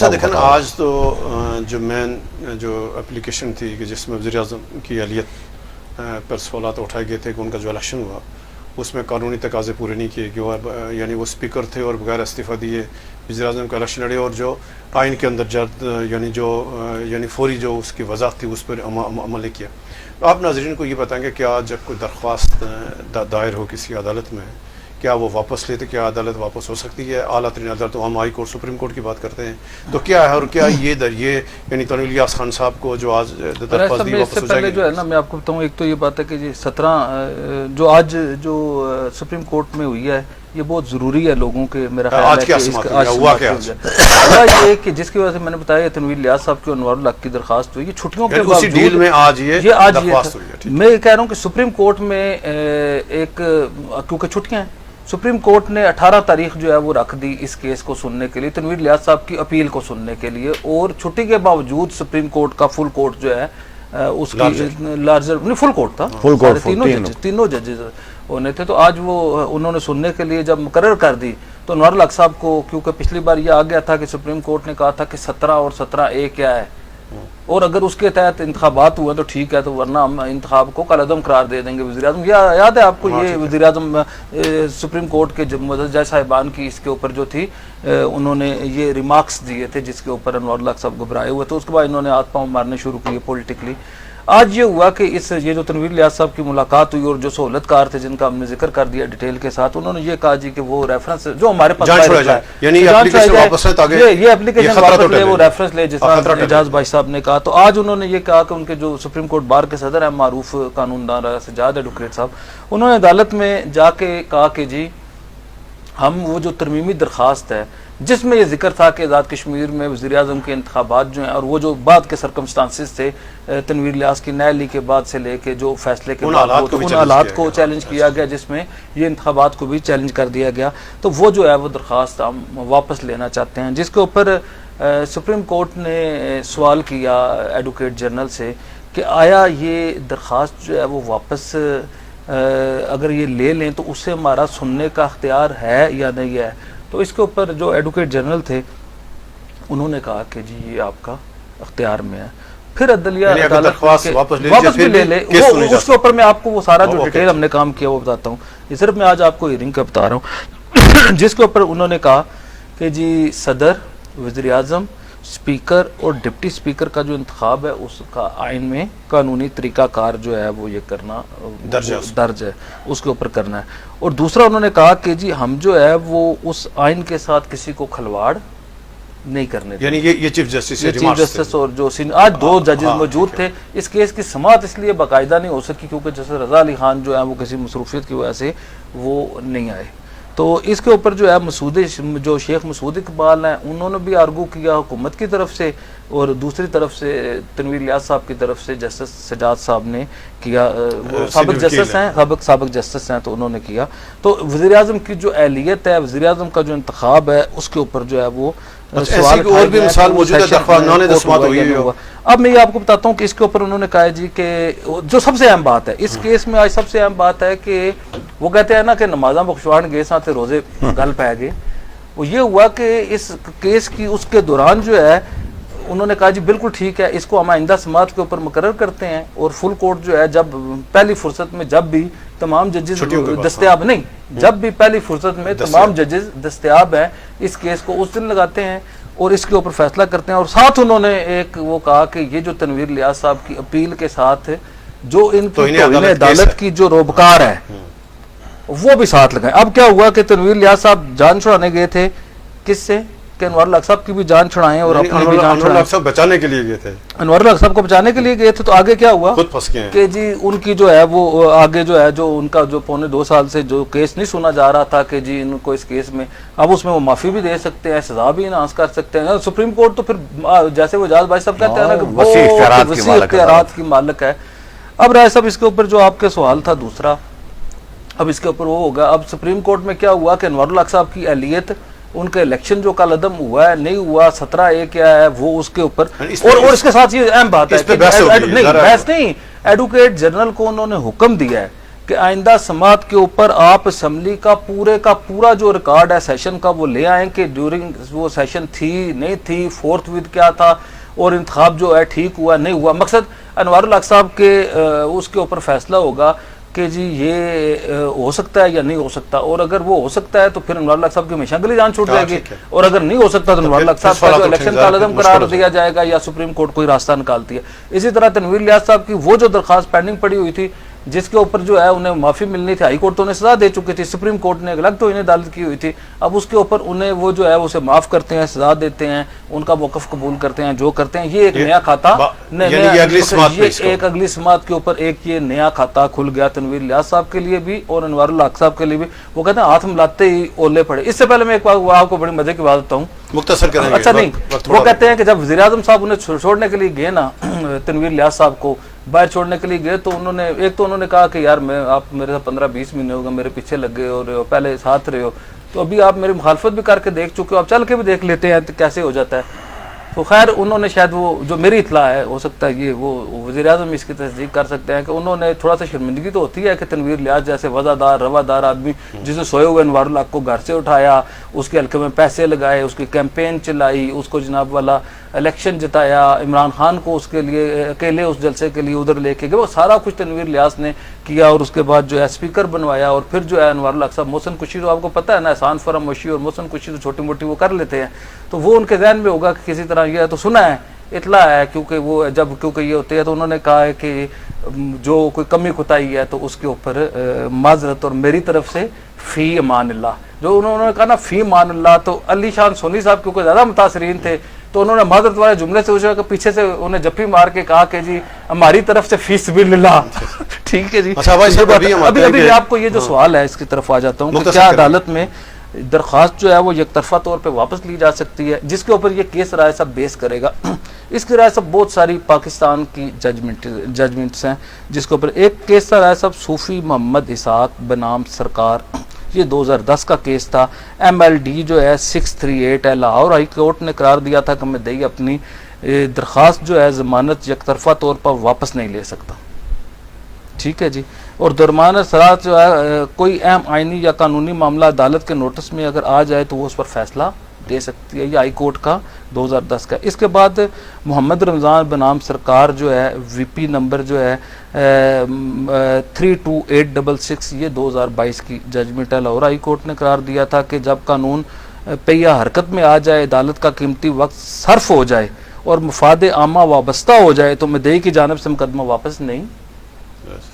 اچھا دیکھیں آج تو جو مین جو اپلیکیشن تھی کہ جس میں وزیر اعظم کی اہلیت پر سوالات اٹھائے گئے تھے کہ ان کا جو الیکشن ہوا اس میں قانونی تقاضے پورے نہیں کیے گئے، یعنی وہ اسپیکر تھے اور بغیر استعفیٰ دیے وزیر اعظم کا الیکشن لڑے، اور جو آئین کے اندر یعنی فوری جو اس کی وضاحت تھی اس پر عمل نہیں کیا۔ تو آپ ناظرین کو یہ بتائیں گے کیا جب کوئی درخواست دائر ہو کسی عدالت میں کیا وہ واپس لیتے، کیا عدالت واپس ہو سکتی ہے؟ اعلیٰ ترین عدالت، ہم ہائی کورٹ سپریم کورٹ کی بات کرتے ہیں تو کیا ہے، اور کیا یہ یعنی تنویر الیاس خان صاحب کو جو آج درخواست دی واپس ہو جائے گی؟ جو ہے نا میں آپ کو بتاؤں، ایک تو یہ بات ہے کہ 17 جو آج جو سپریم کورٹ میں ہوئی ہے یہ بہت ضروری ہے لوگوں کے، میرا خیال ہے کہ ہوا یہ کہ جس کی وجہ سے میں نے بتایا تنویر الیاس صاحب کی انوار الحق کی درخواست ہوئی، یہ چھٹیوں کے اسی ڈیل میں آج یہ درخواست ہوئی ہے۔ میں کہہ رہا ہوں کہ سپریم کورٹ میں ایک کیونکہ چھٹیاں ہیں، سپریم کورٹ نے 18 تاریخ جو ہے وہ رکھ دی اس کیس کو سننے کے لیے، تنویر الیاس صاحب کی اپیل کو سننے کے لیے، اور چھٹی کے باوجود سپریم کورٹ کا فل کورٹ جو ہے اس کی لارجر نہیں فل کورٹ تھا، تینوں ججز ہونے تھے، تو آج وہ انہوں نے سننے کے لیے جب مقرر کر دی تو انوار الحق صاحب کو، کیونکہ پچھلی بار یہ آ گیا تھا کہ سپریم کورٹ نے کہا تھا کہ 17 اور 17A کیا ہے، اور اگر اس کے تحت انتخابات ہوئے تو ٹھیک ہے، تو ورنہ ہم انتخاب کو کالعدم قرار دے دیں گے وزیر اعظم۔ یاد ہے آپ کو یہ وزیر اعظم سپریم کورٹ کے جج صاحبان کی اس کے اوپر جو تھی انہوں نے یہ ریمارکس دیے تھے جس کے اوپر انوار الحق صاحب گھبرائے ہوئے تھے، اس کے بعد انہوں نے ہاتھ پاؤں مارنے شروع کیے پولیٹیکلی۔ آج یہ ہوا کہ یہ جو تنویر الیاس صاحب کی ملاقات ہوئی اور جو سہولت کار تھے جن کا ہم نے ذکر کر دیا ڈیٹیل کے ساتھ، انہوں نے یہ کہا جی کہ وہ ریفرنس جو ہمارے پاس یہ اپلیکیشن واپس لے، وہ ریفرنس لے، جس طرح اعجاز بھائی صاحب نے کہا۔ تو آج انہوں نے یہ کہا کہ ان کے جو سپریم کورٹ بار کے صدر ہیں معروف قانون دان سجاد ایڈوکیٹ صاحب، انہوں نے عدالت میں جا کے کہا کہ جی ہم وہ جو ترمیمی درخواست ہے جس میں یہ ذکر تھا کہ آزاد کشمیر میں وزیر اعظم کے انتخابات جو ہیں اور وہ جو بعد کے سرکمسٹانسز تھے تنویر الیاس کی نیلی کے بعد سے لے کے جو فیصلے کے بعد ان حالات کو چیلنج کیا گیا جس میں یہ انتخابات کو بھی چیلنج کر دیا گیا، تو وہ جو ہے وہ درخواست ہم واپس لینا چاہتے ہیں، جس کے اوپر سپریم کورٹ نے سوال کیا ایڈوکیٹ جنرل سے کہ آیا یہ درخواست جو ہے وہ واپس اگر یہ لے لیں تو اس سے ہمارا سننے کا اختیار ہے یا نہیں ہے؟ تو اس کے اوپر جو ایڈوکیٹ جنرل تھے انہوں نے کہا کہ جی یہ آپ کا اختیار میں ہے، پھر عدلیہ واپس بھی لے لے، اس کے اوپر میں آپ کو وہ سارا جو ڈیٹیل ہم نے کام کیا وہ بتاتا ہوں، یہ صرف میں آج آپ کو ہیئرنگ کا بتا رہا ہوں، جس کے اوپر انہوں نے کہا کہ جی صدر، وزیر اعظم، اسپیکر اور ڈپٹی اسپیکر کا جو انتخاب ہے اس کا آئین میں قانونی طریقہ کار جو ہے وہ یہ کرنا درج ہے، اس کے اوپر کرنا ہے، اور دوسرا انہوں نے کہا کہ جی ہم جو ہے وہ اس آئین کے ساتھ کسی کو کھلواڑ نہیں کرنے دیں، یعنی یہ چیف جسٹس اور جو آج 2 ججز موجود تھے، اس کیس کی سماعت اس لیے باقاعدہ نہیں ہو سکی کیونکہ جسٹس رضا علی خان جو ہے وہ کسی مصروفیت کی وجہ سے وہ نہیں آئے، تو اس کے اوپر جو ہے جو شیخ مسعود اقبال ہیں انہوں نے بھی آرگو کیا حکومت کی طرف سے، اور دوسری طرف سے تنویر الیاس صاحب کی طرف سے جسٹس سجاد صاحب نے کیا، سابق جسٹس ہیں، سابق جسٹس ہیں، تو انہوں نے کیا، تو وزیر اعظم کی جو اہلیت ہے، وزیر اعظم کا جو انتخاب ہے اس کے اوپر جو ہے وہ سوال اور بھی مثال موجود ہے۔ اب میں یہ آپ کو بتاتا ہوں کہ اس کے اوپر انہوں نے کہا جی کہ جو سب سے اہم بات ہے اس کیس میں، آج سب سے اہم بات ہے کہ وہ کہتے ہیں نا کہ نمازاں بخشوان گئے ساتھ روزے گل پہ گئے، وہ یہ ہوا کہ اس کیس کی اس کے دوران جو ہے انہوں نے کہا جی بالکل ٹھیک ہے، اس کو ہم آئندہ سماعت کے اوپر مقرر کرتے ہیں، اور فل کورٹ جو ہے جب پہلی فرصت میں جب بھی تمام ججز دستیاب نہیں، جب بھی پہلی فرصت میں تمام ججز دستیاب ہیں اس کیس کو اس دن لگاتے ہیں اور اس کے اوپر فیصلہ کرتے ہیں، اور ساتھ انہوں نے ایک وہ کہا کہ یہ جو تنویر الیاس صاحب کی اپیل کے ساتھ جو ان کی توہین عدالت کی جو روبکار ہے وہ بھی ساتھ لگائیں۔ اب کیا ہوا کہ تنویر الیاس صاحب جان چھڑانے گئے تھے، کس سے؟ کہ انوار الحق صاحب کی بھی جان چھڑائیں اور اپنی بھی جان چھڑائیں، بچانے کے لیے گئے تھے، انوار الحق صاحب کو بچانے کے لیے گئے تھے، تو آگے کیا ہوا خود پھنس گئے کہ جی ان کی جو ہے وہ آگے جو ہے جو ان کا جو 1.25 سال سے جو کیس نہیں سنا جا رہا تھا کہ جی ان کو اس کیس میں اب اس میں وہ معافی بھی دے سکتے ہیں، سزا بھی انہانس کر سکتے ہیں، سپریم کورٹ تو پھر جیسے وہ اعجاز بھائی صاحب کہتے ہیں نا کہ وسیع اختیارات کی مالک ہے۔ اب رائے صاحب اس کے اوپر جو آپ کے سوال تھا دوسرا، اب اس کے اوپر وہ ہوگا، اب سپریم کورٹ میں کیا ہوا کہ انوار الحق صاحب کی اہلیت، ان کا الیکشن جو کل عدم ہوا ہے نہیں ہوا، 17A کیا ہے وہ اس کے اوپر، اور اس کے ساتھ یہ اہم بات ہے کہ بحث نہیں، ایڈوکیٹ جنرل کو انہوں نے حکم دیا ہے کہ آئندہ سماعت کے اوپر آپ اسمبلی کا پورا جو ریکارڈ ہے سیشن کا وہ لے آئیں کہ ڈیورنگ وہ سیشن تھی نہیں تھی، فورتھ ود کیا تھا، اور انتخاب جو ہے ٹھیک ہوا نہیں ہوا. مقصد انوار الحق صاحب کے اس کے اوپر فیصلہ ہوگا کہ جی یہ ہو سکتا ہے یا نہیں ہو سکتا، اور اگر وہ ہو سکتا ہے تو پھر انوار الحق صاحب کی ہمیشہ کے لیے جان چھوٹ جائے گی، اور اگر نہیں ہو سکتا تو انوار الحق صاحب کا جو الیکشن کا عدم قرار دیا جائے گا یا سپریم کورٹ کوئی راستہ نکالتی ہے. اسی طرح تنویر الیاس صاحب کی وہ جو درخواست پینڈنگ پڑی ہوئی تھی جس کے اوپر جو ہے انہیں معافی ملنی تھی، ہائی کورٹ تو انہیں سزا دے چکی تھی، سپریم کورٹ نے الگ تو انہیں عدالت کی ہوئی تھی، اب اس کے اوپر انہیں وہ جو ہے اسے معاف کرتے ہیں، سزا دیتے ہیں، ان کا موقف قبول کرتے ہیں، جو کرتے ہیں. یہ ایک نیا کھاتا، ایک اگلی سماعت کے اوپر ایک یہ نیا کھاتا کھل گیا تنویر الیاس صاحب کے لیے بھی اور انوار الحق صاحب کے لیے بھی. وہ کہتے ہیں ہاتھ ملاتے ہی اولے پڑے. اس سے پہلے میں ایک بات آپ کو بڑی مزے کی بات بتاؤں، مختصر کریں گے. اچھا نہیں، وہ کہتے ہیں کہ جب وزیر اعظم صاحب انہیں چھوڑنے کے لیے گئے نا، تنویر الیاس صاحب کو باہر چھوڑنے کے لیے گئے، تو انہوں نے کہا کہ یار آپ میرے ساتھ 15-20 مہینے ہوگا میرے پیچھے لگ گئے اور پہلے ساتھ رہے ہو، تو ابھی آپ میری مخالفت بھی کر کے دیکھ چکے ہو، آپ چل کے بھی دیکھ لیتے ہیں کیسے ہو جاتا ہے. تو خیر انہوں نے شاید وہ جو میری اطلاع ہے، ہو سکتا ہے یہ وہ وزیر اعظم اس کی تصدیق کر سکتے ہیں کہ انہوں نے تھوڑا سا شرمندگی تو ہوتی ہے کہ تنویر الیاس جیسے وفادار روادار آدمی جس نے سوئے ہوئے انوار الحق کو گھر سے اٹھایا، اس کے حلقے میں پیسے لگائے، اس کی کیمپین چلائی، اس کو جناب والا الیکشن جتایا، عمران خان کو اس کے لیے اکیلے اس جلسے کے لیے ادھر لے کے گئے، وہ سارا کچھ تنویر الیاس نے کیا، اور اس کے بعد جو ہے اسپیکر بنوایا، اور پھر جو ہے انوار الحق صاحب محسن کشی تو آپ کو پتہ ہے نا، احسان فراموشی اور محسن کشی تو چھوٹی موٹی وہ کر لیتے ہیں، تو وہ ان کے ذہن میں ہوگا کہ کسی طرح یہ تو سنا ہے، اطلاع ہے، کیونکہ وہ کیونکہ یہ ہوتے ہیں تو انہوں نے کہا ہے کہ جو کوئی کمی کوتاہی ہے تو اس کے اوپر معذرت اور میری طرف سے فی امان اللہ. جو انہوں نے کہا نا فی امان اللہ، تو علی شان سونی صاحب کیونکہ زیادہ متاثرین تھے تو انہوں نے معذرت والے جملے سے پیچھے سے انہیں جپی مار کے کہا کہ جی ہماری طرف سے فی سبیل اللہ. ٹھیک ہے جی. ابھی آپ کو یہ جو سوال ہے اس کی طرف آ جاتا ہوں کہ کیا عدالت میں درخواست جو ہے وہ یک طرفہ طور پہ واپس لی جا سکتی ہے، جس کے اوپر یہ کیس رائے صاحب بیس کرے گا. اس کی رائے صاحب بہت ساری پاکستان کی ججمنٹس ہیں، جس کے اوپر ایک کیس تھا رائے صاحب صوفی محمد اسحاق بنام سرکار، یہ 2010 کا کیس تھا. MLD جو ہے 638 ہے، لاہور ہائی کورٹ نے قرار دیا تھا کہ میں دئی اپنی درخواست جو ہے ضمانت یک طرفہ طور پر واپس نہیں لے سکتا. ٹھیک ہے جی. اور درمیان سرات جو ہے کوئی اہم آئینی یا قانونی معاملہ عدالت کے نوٹس میں اگر آ جائے تو وہ اس پر فیصلہ دے سکتی ہے، یہ ہائی کورٹ کا 2010 کا. اس کے بعد محمد رمضان بنام سرکار جو ہے VP نمبر جو ہے 32866، یہ 2022 کی ججمنٹ ہے. لاہور ہائی کورٹ نے قرار دیا تھا کہ جب قانون پہیہ حرکت میں آ جائے، عدالت کا قیمتی وقت صرف ہو جائے اور مفاد عامہ وابستہ ہو جائے تو مدعی کی جانب سے مقدمہ واپس نہیں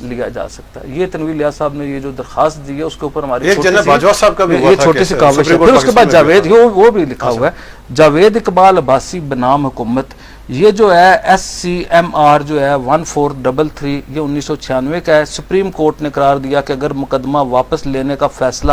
لیا جا سکتا. یہ تنویر الیاس صاحب نے یہ جو درخواست دی ہے اس کے اوپر ہماری چھوٹی سی کاوش ہے. پھر اس کے بعد جاوید وہ بھی لکھا ہوا ہے، جاوید اقبال عباسی بنام حکومت، یہ جو ہے SCMR جو ہے 1433، یہ 1996 کا ہے. سپریم کورٹ نے قرار دیا کہ اگر مقدمہ واپس لینے کا فیصلہ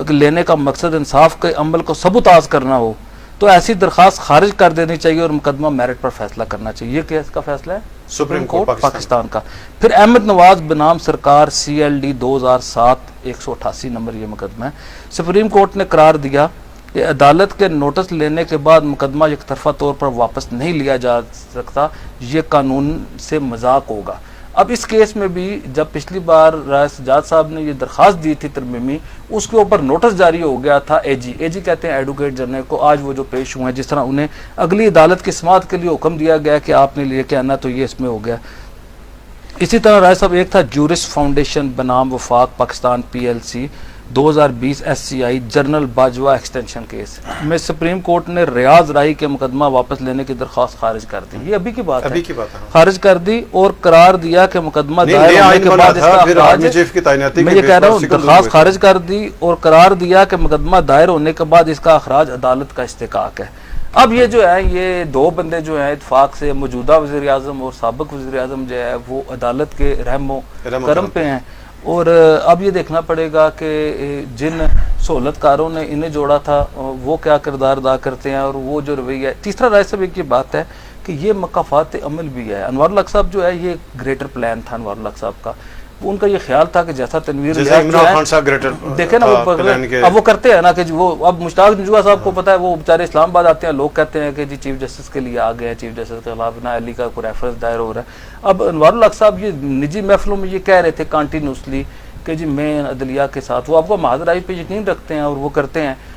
لینے کا مقصد انصاف کے عمل کو سبوتاژ کرنا ہو تو ایسی درخواست خارج کر دینی چاہیے اور مقدمہ میرٹ پر فیصلہ کرنا چاہیے. یہ کیس کا فیصلہ ہے سپریم کورٹ پاکستان کا. پھر احمد نواز بنام سرکار CLD 2007 188 نمبر یہ مقدمہ ہے. سپریم کورٹ نے قرار دیا کہ عدالت کے نوٹس لینے کے بعد مقدمہ یک طرفہ طور پر واپس نہیں لیا جا سکتا، یہ قانون سے مذاق ہوگا. اب اس کیس میں بھی جب پچھلی بار رائے سجاد صاحب نے یہ درخواست دی تھی ترمیمی، اس کے اوپر نوٹس جاری ہو گیا تھا AG کہتے ہیں ایڈوکیٹ جنرل کو. آج وہ جو پیش ہوئے ہیں، جس طرح انہیں اگلی عدالت کی سماعت کے لیے حکم دیا گیا کہ آپ نے لے کے آنا، تو یہ اس میں ہو گیا. اسی طرح رائے صاحب ایک تھا جورس فاؤنڈیشن بنام وفاق Pakistan PLC 2020 SCI general Bajwa extension case میں سپریم کورٹ نے ریاض راہی کے مقدمہ واپس لینے کی درخواست خارج کر دی. یہ ابھی کی بات ہے، خارج کر دی اور قرار دیا کہ مقدمہ دائر ہونے کے بعد اس کا اخراج، میں یہ کہہ رہا ہوں درخواست خارج کر دی اور قرار دیا کہ مقدمہ دائر ہونے کے بعد اس کا اخراج عدالت کا استحقاق ہے. اب یہ جو ہے یہ دو بندے جو ہیں اتفاق سے موجودہ وزیر اعظم اور سابق وزیر اعظم جو ہے وہ عدالت کے رحم و کرم پہ ہیں، اور اب یہ دیکھنا پڑے گا کہ جن سہولت کاروں نے انہیں جوڑا تھا وہ کیا کردار ادا کرتے ہیں اور وہ جو رویہ ہے. تیسرا رائے صاحب ایک یہ بات ہے کہ یہ مقافات عمل بھی ہے. انوار الحق صاحب جو ہے یہ گریٹر پلان تھا انوار الحق صاحب کا، ان کا یہ خیال تھا کہ جیسا تنویر دیکھیں نا اب وہ کرتے ہیں نا کہ وہ اب مشتاق نجوہ صاحب کو پتا ہے، وہ بیچارے اسلام آباد آتے ہیں، لوگ کہتے ہیں کہ جی چیف جسٹس کے لیے آ گئے ہیں، چیف جسٹس کے خلاف نا علی کا کوئی ریفرنس دائر ہو رہا ہے. اب انوار الحق صاحب یہ نجی محفلوں میں یہ کہہ رہے تھے کانٹینیوسلی کہ جی میں عدلیہ کے ساتھ، وہ آپ کو مہاجرائی پہ یقین رکھتے ہیں اور وہ کرتے ہیں،